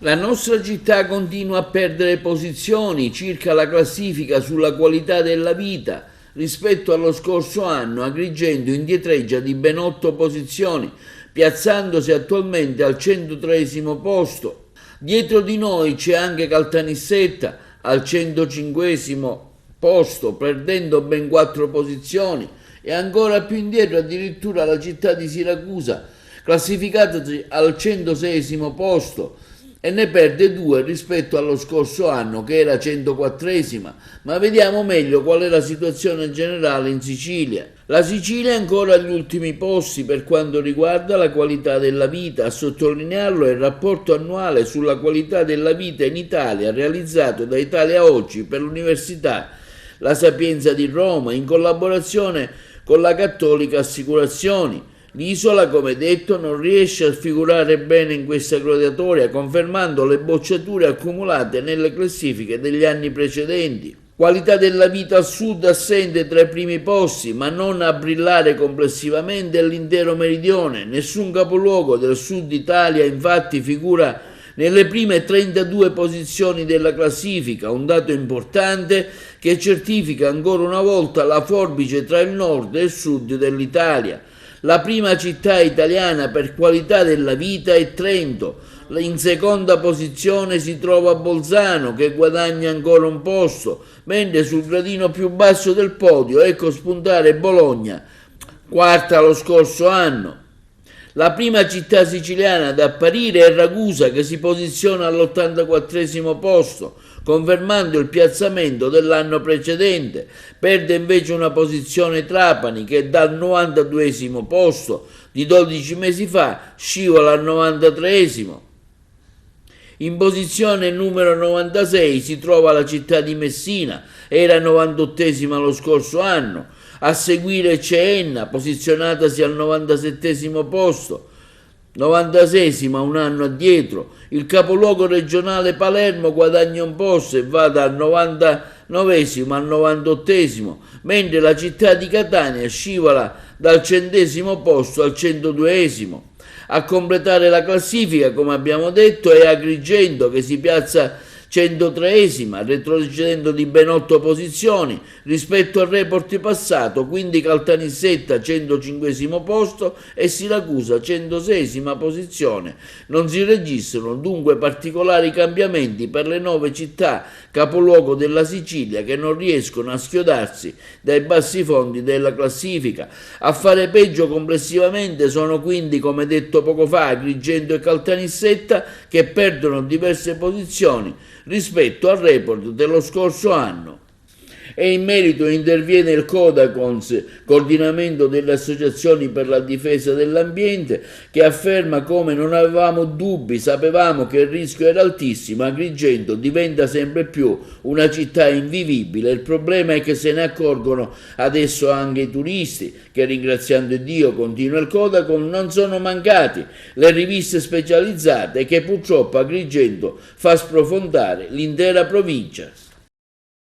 La nostra città continua a perdere posizioni circa la classifica sulla qualità della vita rispetto allo scorso anno. Agrigento indietreggia di ben 8 posizioni, piazzandosi attualmente al 103° posto. Dietro di noi c'è anche Caltanissetta al 105° posto, perdendo ben 4 posizioni, e ancora più indietro addirittura la città di Siracusa, classificatasi al 106° posto, e ne perde 2 rispetto allo scorso anno, che era 104°. Ma vediamo meglio qual è la situazione generale in Sicilia. La Sicilia è ancora agli ultimi posti per quanto riguarda la qualità della vita. A sottolinearlo è il rapporto annuale sulla qualità della vita in Italia realizzato da Italia Oggi per l'Università La Sapienza di Roma in collaborazione con la Cattolica Assicurazioni. L'isola, come detto, non riesce a figurare bene in questa graduatoria, confermando le bocciature accumulate nelle classifiche degli anni precedenti. Qualità della vita al sud assente tra i primi posti, ma non a brillare complessivamente l'intero meridione. Nessun capoluogo del sud Italia infatti figura nelle prime 32 posizioni della classifica, un dato importante che certifica ancora una volta la forbice tra il nord e il sud dell'Italia. La prima città italiana per qualità della vita è Trento. In seconda posizione si trova Bolzano, che guadagna ancora un posto, mentre sul gradino più basso del podio ecco spuntare Bologna, quarta lo scorso anno. La prima città siciliana ad apparire è Ragusa, che si posiziona all'84° posto, confermando il piazzamento dell'anno precedente. Perde invece una posizione Trapani, che dal 92° posto di 12 mesi fa scivola al 93°. In posizione numero 96 si trova la città di Messina, era 98° lo scorso anno. A seguire c'è Enna, posizionatasi al 97° posto, 96° un anno addietro. Il capoluogo regionale Palermo guadagna un posto e va dal 99° al 98°, mentre la città di Catania scivola dal 100° posto al 102°. A completare la classifica, come abbiamo detto, è Agrigento, che si piazza 103°, retrocedendo di ben 8 posizioni rispetto al report passato, quindi Caltanissetta 105° posto e Siracusa 106° posizione. Non si registrano dunque particolari cambiamenti per le 9 città capoluogo della Sicilia, che non riescono a schiodarsi dai bassi fondi della classifica. A fare peggio complessivamente sono quindi, come detto poco fa, Agrigento e Caltanissetta, che perdono diverse posizioni rispetto al report dello scorso anno. E in merito interviene il Codacons, coordinamento delle associazioni per la difesa dell'ambiente, che afferma come non avevamo dubbi, sapevamo che il rischio era altissimo, Agrigento diventa sempre più una città invivibile. Il problema è che se ne accorgono adesso anche i turisti, che ringraziando Dio, continua il Codacons, non sono mancati le riviste specializzate che purtroppo Agrigento fa sprofondare l'intera provincia.